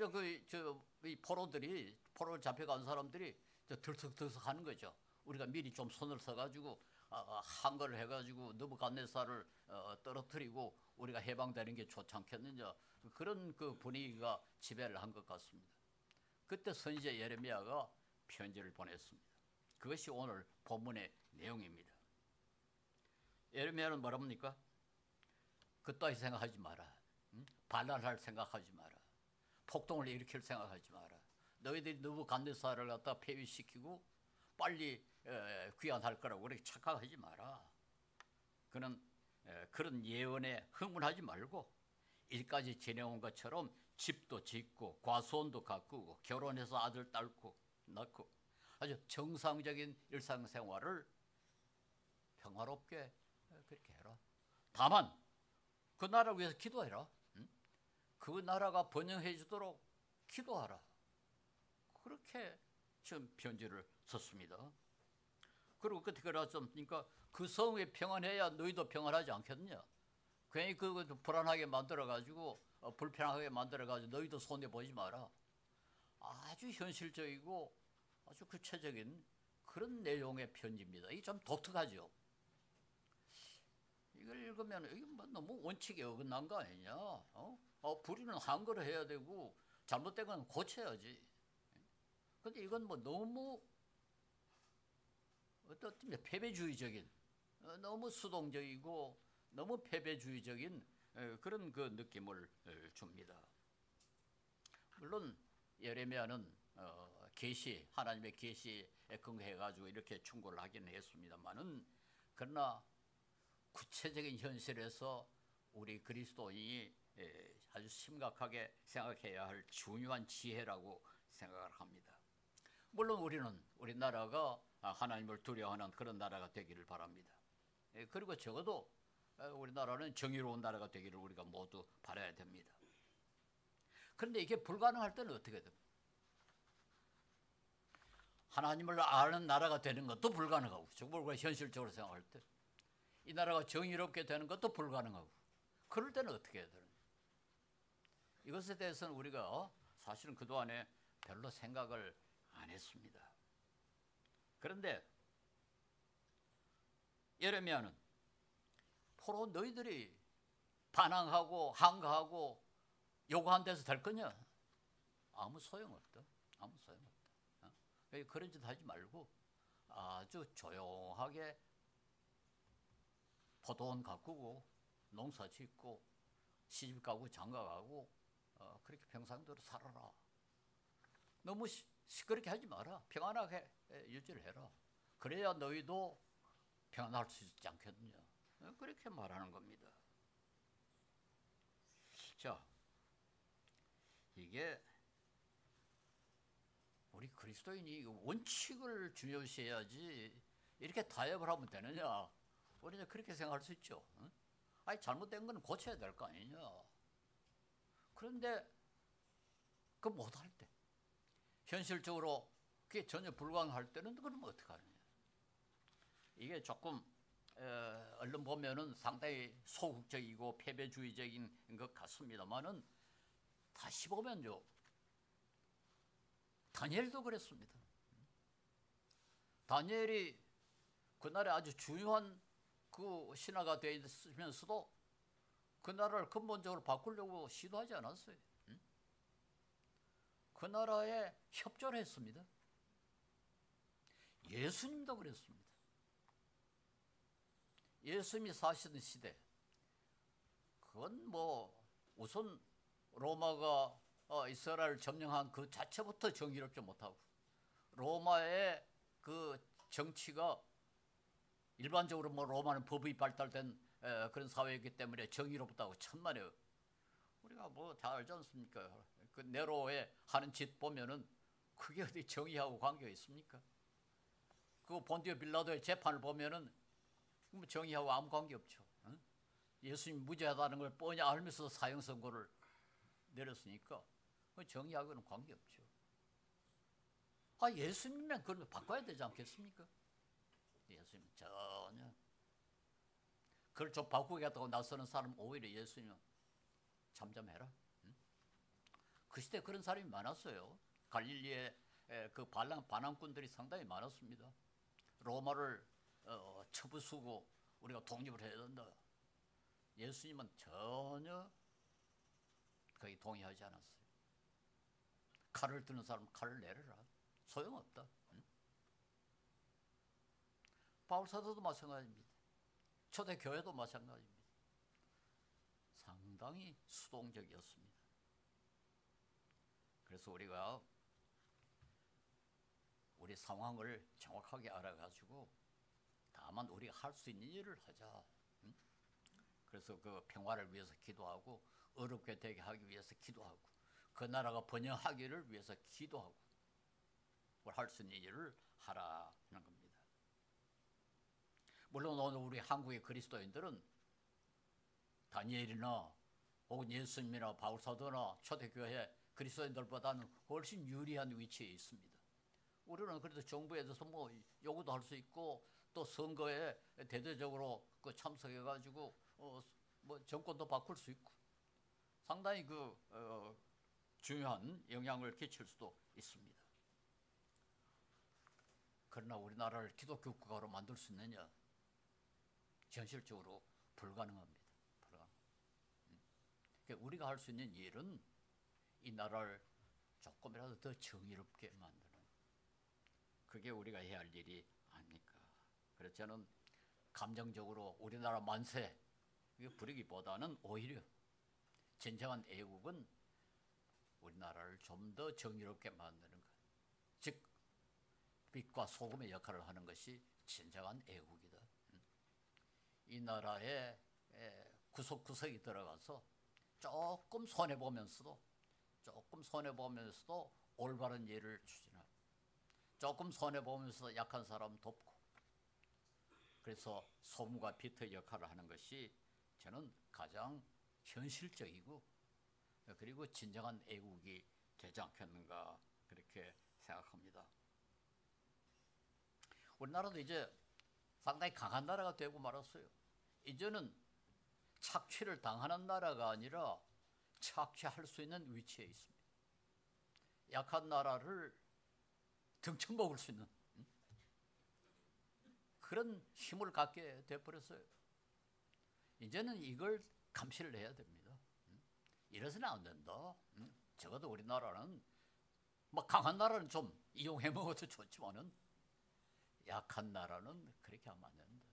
이 포로로 잡혀간 사람들이 들썩들썩 하는 거죠. 우리가 미리 좀 손을 써가지고 한거를 해가지고 느부갓네살을 떨어뜨리고 우리가 해방되는 게 좋지 않겠느냐. 그런 그 분위기가 지배를 한 것 같습니다. 그때 선지자 예레미야가 편지를 보냈습니다. 그것이 오늘 본문의 내용입니다. 예레미야는 뭐랍니까? 그따위 생각하지 마라. 반란할 생각하지 마라. 폭동을 일으킬 생각하지 마라. 너희들이 느부갓네살을 갖다 폐위시키고 빨리 귀환할 거라고 그렇게 착각하지 마라. 그런 예언에 흥분하지 말고 일까지 지내온 것처럼 집도 짓고 과수원도 가꾸고 결혼해서 아들 딸고 낳고 아주 정상적인 일상생활을 평화롭게 그렇게 해라. 다만 그 나라를 위해서 기도해라. 그 나라가 번영해 주도록 기도하라. 그렇게 지금 편지를 썼습니다. 그리고 끝에 그랬습니까? 그 성에 평안해야 너희도 평안하지 않겠느냐? 괜히 그거 불안하게 만들어가지고 불편하게 만들어가지고 너희도 손해보지 마라. 아주 현실적이고 아주 구체적인 그런 내용의 편지입니다. 이게 좀 독특하죠. 이걸 읽으면 이게 뭐 너무 원칙에 어긋난 거 아니냐? 불의는 한거를 해야 되고 잘못된 건 고쳐야지. 근데 이건 뭐 너무 어떤 패배주의적인, 너무 수동적이고 너무 패배주의적인 그런 그 느낌을 줍니다. 물론 예레미야는 하나님의 계시에 근거해가지고 이렇게 충고를 하긴 했습니다만은 그러나 구체적인 현실에서 우리 그리스도인이 아주 심각하게 생각해야 할 중요한 지혜라고 생각을 합니다. 물론 우리나라가 하나님을 두려워하는 그런 나라가 되기를 바랍니다. 그리고 적어도 우리나라는 정의로운 나라가 되기를 우리가 모두 바라야 됩니다. 그런데 이게 불가능할 때는 어떻게 됩니까? 하나님을 아는 나라가 되는 것도 불가능하고 정말 현실적으로 생각할 때 이 나라가 정의롭게 되는 것도 불가능하고 그럴 때는 어떻게 해야 되는가? 이것에 대해서는 우리가 사실은 그동안에 별로 생각을 안 했습니다. 그런데 예레미야는 포로 너희들이 반항하고 항거하고 요구한 데서 될 거냐? 아무 소용없다. 아무 소용없다. 그런 짓 하지 말고 아주 조용하게 포도원 가꾸고 농사 짓고 시집 가고 장가 가고 그렇게 평상대로 살아라. 너무 시끄럽게 하지 마라. 평안하게 유지를 해라. 그래야 너희도 평안할 수 있지 않겠느냐. 그렇게 말하는 겁니다. 자, 이게 우리 그리스도인이 원칙을 중요시해야지 이렇게 타협을 하면 되느냐. 우리는 그렇게 생각할 수 있죠. 아니 잘못된 건 고쳐야 될 거 아니냐. 그런데 그 못할 때, 현실적으로 그게 전혀 불가능할 때는 그러면 어떻게 하느냐. 이게 조금 얼른 보면은 상당히 소극적이고 패배주의적인 것 같습니다만은 다시 보면요, 다니엘도 그랬습니다. 다니엘이 그날에 아주 중요한 그 신하가 되어 있으면서도 그 나라를 근본적으로 바꾸려고 시도하지 않았어요. 그 나라에 협조를 했습니다. 예수님도 그랬습니다. 예수님이 사시던 시대, 그건 뭐 우선 로마가 이스라엘을 점령한 그 자체부터 정의롭지 못하고, 로마의 그 정치가 일반적으로 뭐 로마는 법이 발달된 그런 사회이기 때문에 정의롭다고 천만에요. 우리가 뭐 잘 알지 않습니까? 그 네로의 하는 짓 보면은 그게 어디 정의하고 관계가 있습니까? 그 본디오 빌라도의 재판을 보면은 뭐 정의하고 아무 관계 없죠. 응? 예수님 무죄하다는 걸 뻔히 알면서 사형 선고를 내렸으니까 그 정의하고는 관계 없죠. 예수님은 그걸 바꿔야 되지 않겠습니까? 예수님 전혀 그걸 좀 바꾸겠다고 나서는 사람 오히려 예수님은 잠잠해라. 응? 그 시대 그런 사람이 많았어요. 갈릴리에 그 반항꾼들이 상당히 많았습니다. 로마를 쳐부수고 우리가 독립을 해야 된다. 예수님은 전혀 거기 동의하지 않았어요. 칼을 드는 사람 칼을 내려라. 소용없다. 응? 바울사도도 마찬가지입니다. 초대교회도 마찬가지입니다. 상당히 수동적이었습니다. 그래서 우리가 우리 상황을 정확하게 알아가지고 다만 우리가 할 수 있는 일을 하자. 응? 그래서 그 평화를 위해서 기도하고 어렵게 되게 하기 위해서 기도하고 그 나라가 번영하기를 위해서 기도하고 할 수 있는 일을 하라는 겁니다. 물론 오늘 우리 한국의 그리스도인들은 다니엘이나 혹은 예수님이나 바울사도나 초대교회 그리스도인들보다는 훨씬 유리한 위치에 있습니다. 우리는 그래도 정부에 대해서 뭐 요구도 할 수 있고 또 선거에 대대적으로 그 참석해가지고 뭐 정권도 바꿀 수 있고 상당히 중요한 영향을 끼칠 수도 있습니다. 그러나 우리나라를 기독교 국가로 만들 수 있느냐? 현실적으로 불가능합니다. 그러니까 우리가 할 수 있는 일은 이 나라를 조금이라도 더 정의롭게 만드는, 그게 우리가 해야 할 일이 아닙니까? 그래서 저는 감정적으로 우리나라 만세 부리기보다는 오히려 진정한 애국은 우리나라를 좀 더 정의롭게 만드는 것, 즉 빛과 소금의 역할을 하는 것이 진정한 애국이다. 이 나라의 구석구석이 들어가서 조금 손해보면서도 올바른 일을 추진하고 조금 손해보면서 약한 사람 돕고, 그래서 소금과 빛의 역할을 하는 것이 저는 가장 현실적이고 그리고 진정한 애국이 되지 않겠는가 그렇게 생각합니다. 우리나라도 이제 상당히 강한 나라가 되고 말았어요. 이제는 착취를 당하는 나라가 아니라 착취할 수 있는 위치에 있습니다. 약한 나라를 등쳐먹을 수 있는 그런 힘을 갖게 돼버렸어요. 이제는 이걸 감시를 해야 됩니다. 이래서는 안 된다. 적어도 우리나라는 뭐 강한 나라는 좀 이용해 먹어도 좋지만은 약한 나라는 그렇게 하면 안 된다.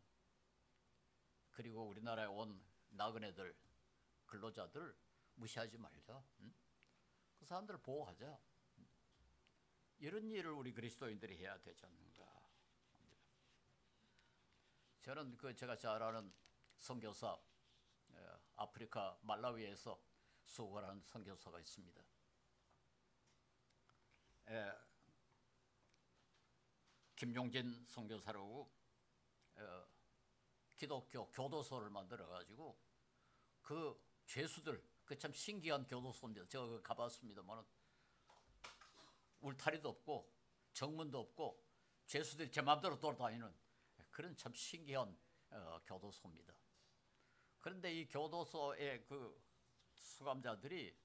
그리고 우리나라에 온 나그네들, 근로자들 무시하지 말자. 그 사람들을 보호하자. 이런 일을 우리 그리스도인들이 해야 되지 않는가 합니다. 저는 제가 잘 아는 선교사, 아프리카 말라위에서 수고하는 선교사가 있습니다. 김용진 선교사라고 기독교 교도소를 만들어 가지고 그 죄수들, 그 참 신기한 교도소입니다. 제가 가봤습니다만 울타리도 없고 정문도 없고 죄수들이 제 마음대로 돌아다니는 그런 참 신기한 교도소입니다. 그런데 이 교도소의 그 수감자들이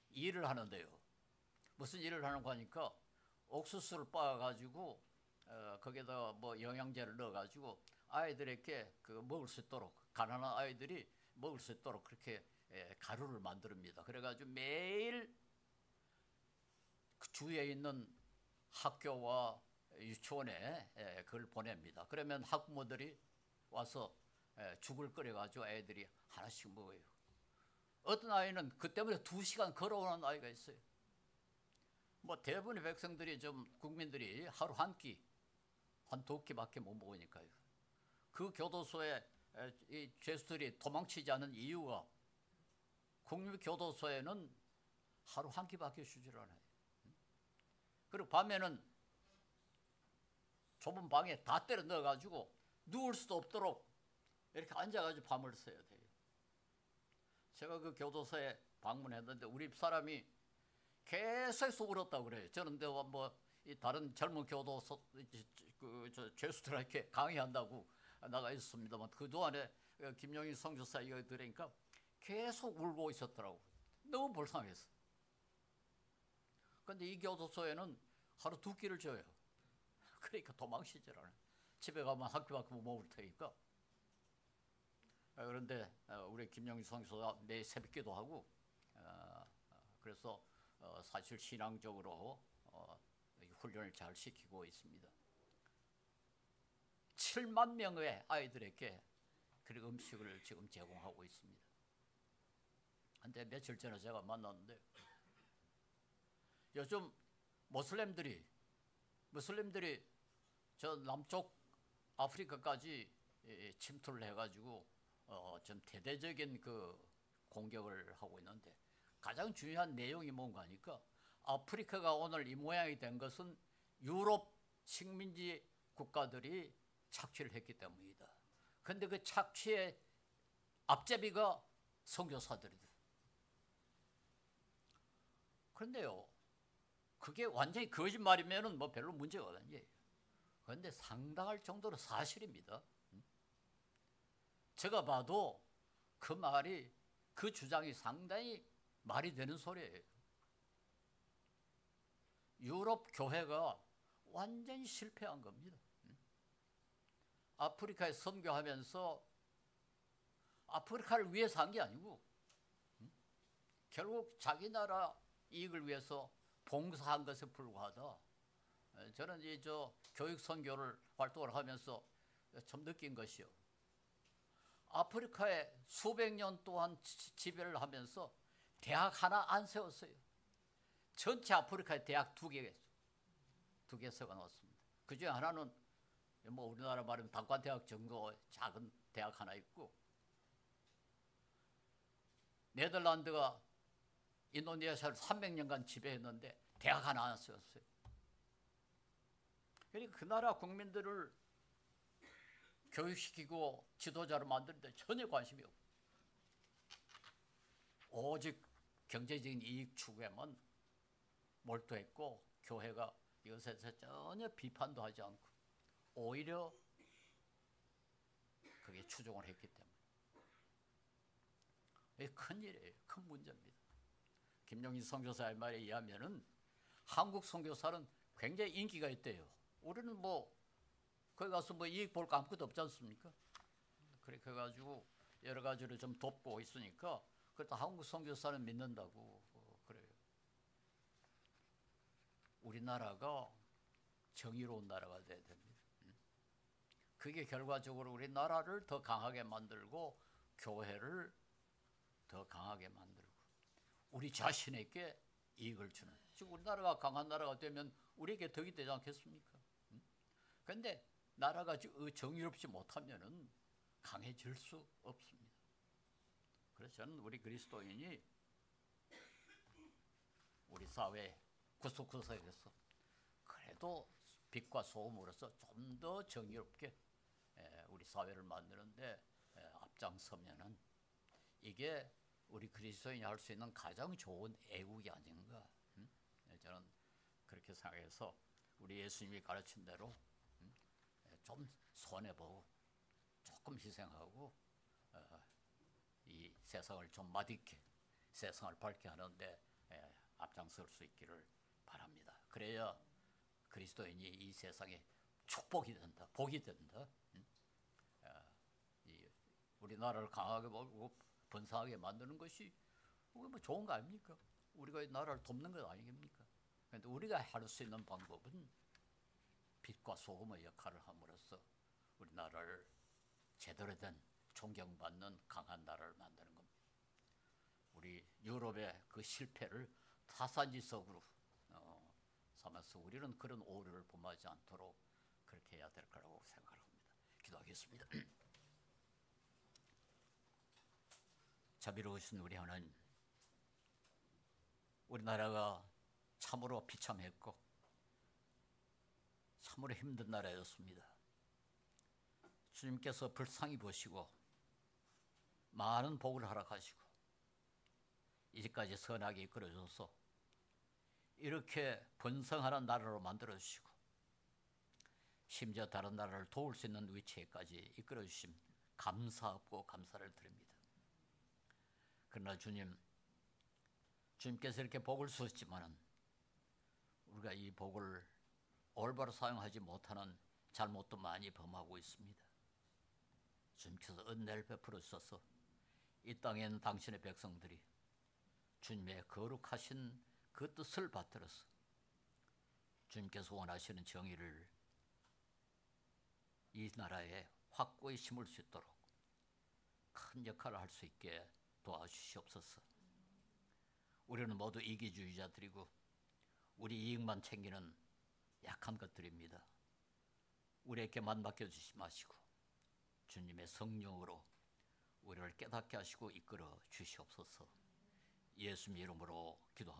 일을 하는데요. 무슨 일을 하는 거 하니까 옥수수를 빻아가지고 거기에다 뭐 영양제를 넣어가지고 아이들에게 그 먹을 수 있도록, 가난한 아이들이 먹을 수 있도록 그렇게 가루를 만듭니다. 그래가지고 매일 그 주위에 있는 학교와 유치원에 그걸 보냅니다. 그러면 학부모들이 와서 죽을 끓여가지고 애들이 하나씩 먹어요. 어떤 아이는 그 때문에 2시간 걸어오는 아이가 있어요. 뭐 대부분의 백성들이 좀 국민들이 하루 한 끼, 한 2끼밖에 못 먹으니까요. 그 교도소에 이 죄수들이 도망치지 않은 이유가 국립교도소에는 하루 한 끼밖에 주질 않아요. 그리고 밤에는 좁은 방에 다 때려 넣어가지고 누울 수도 없도록 이렇게 앉아가지고 밤을 새야 돼요. 제가 그 교도소에 방문했는데 우리 사람이 계속 울었다고 그래요. 저는 뭐 다른 젊은 교도소 죄수들에게 강의한다고 나가 있었습니다만 그 동안에 김용희 선교사 이거 들으니까 계속 울고 있었더라고. 너무 불쌍했어. 그런데 이 교도소에는 하루 2끼를 줘요. 그러니까 도망치질 않아요. 집에 가면 학교밖에 못 먹을 테니까. 그런데 우리 김용희 선교사가 매일 새벽기도 하고 그래서 사실 신앙적으로 훈련을 잘 시키고 있습니다. 7만 명의 아이들에게 그런 음식을 지금 제공하고 있습니다. 근데 며칠 전에 제가 만났는데 요즘 모슬렘들이 저 남쪽 아프리카까지 침투를 해가지고 좀 대대적인 그 공격을 하고 있는데 가장 중요한 내용이 뭔가 하니까 아프리카가 오늘 이 모양이 된 것은 유럽 식민지 국가들이 착취를 했기 때문이다. 그런데 그 착취의 앞제비가 선교사들이다. 그런데요, 그게 완전히 거짓말이면은 뭐 별로 문제가 없는 거예요. 그런데 상당할 정도로 사실입니다. 제가 봐도 그 말이, 그 주장이 상당히 말이 되는 소리예요. 유럽 교회가 완전히 실패한 겁니다. 아프리카에 선교하면서 아프리카를 위해서 한 게 아니고 결국 자기 나라 이익을 위해서 봉사한 것에 불과하다. 저는 교육 선교를 활동을 하면서 좀 느낀 것이요. 아프리카에 수백 년 동안 지배를 하면서 대학 하나 안 세웠어요. 전체 아프리카에 대학 2개 세워놨습니다. 그 중에 하나는 뭐 우리나라 말하면 단과대학 정도 작은 대학 하나 있고, 네덜란드가 인도네시아를 300년간 지배했는데 대학 하나 안 세웠어요. 그러니까 그 나라 국민들을 교육시키고 지도자를 만드는데 전혀 관심이 없고 오직 경제적인 이익 추구에만 몰두했고, 교회가 이것에 대해서 전혀 비판도 하지 않고 오히려 그게 추종을 했기 때문에 이게 큰일이에요. 큰 문제입니다. 김용희 선교사의 말에 의하면은 한국 선교사는 굉장히 인기가 있대요. 우리는 뭐 거기 가서 뭐 이익 볼 거 아무것도 없지 않습니까? 그렇게 해가지고 여러 가지로 좀 돕고 있으니까 그래도 한국 선교사는 믿는다고 그래요. 우리나라가 정의로운 나라가 돼야 됩니다. 그게 결과적으로 우리나라를 더 강하게 만들고 교회를 더 강하게 만들고 우리 자신에게 이익을 주는. 즉 우리나라가 강한 나라가 되면 우리에게 덕이 되지 않겠습니까? 그런데 나라가 정의롭지 못하면은 강해질 수 없습니다. 그래서 저는 우리 그리스도인이 우리 사회 구석구석에서 그래도 빛과 소금으로서 좀 더 정의롭게 우리 사회를 만드는데 앞장서면은 이게 우리 그리스도인이 할 수 있는 가장 좋은 애국이 아닌가. 저는 그렇게 생각해서 우리 예수님이 가르친 대로 좀 손해보고 조금 희생하고 이 세상을 좀 맛있게 세상을 밝게 하는데 앞장설 수 있기를 바랍니다. 그래야 그리스도인이 이 세상에 축복이 된다, 복이 된다. 우리나라를 강하게 먹고 번성하게 만드는 것이 뭐 좋은 거 아닙니까? 우리가 이 나라를 돕는 것 아니겠습니까? 그런데 우리가 할 수 있는 방법은 빛과 소금의 역할을 함으로써 우리나라를 제대로 된 존경받는 강한 나라를 만드는 겁니다. 우리 유럽의 그 실패를 타산지석으로 삼아서 우리는 그런 오류를 범하지 않도록 그렇게 해야 될 거라고 생각합니다. 기도하겠습니다. 자비로우신 우리 하나님, 우리나라가 참으로 비참했고 참으로 힘든 나라였습니다. 주님께서 불쌍히 보시고 많은 복을 허락하시고 이제까지 선하게 이끌어줘서 이렇게 번성하는 나라로 만들어주시고 심지어 다른 나라를 도울 수 있는 위치에까지 이끌어주심 감사하고 감사를 드립니다. 그러나 주님께서 이렇게 복을 주셨지만은 우리가 이 복을 올바로 사용하지 못하는 잘못도 많이 범하고 있습니다. 주님께서 은혜를 베풀어 주셔서 이 땅에 있는 당신의 백성들이 주님의 거룩하신 그 뜻을 받들어서 주님께서 원하시는 정의를 이 나라에 확고히 심을 수 있도록 큰 역할을 할 수 있게 도와주시옵소서. 우리는 모두 이기주의자들이고 우리 이익만 챙기는 약한 것들입니다. 우리에게만 맡겨주지 마시고 주님의 성령으로 우리를 깨닫게 하시고 이끌어 주시옵소서. 예수님 이름으로 기도합니다.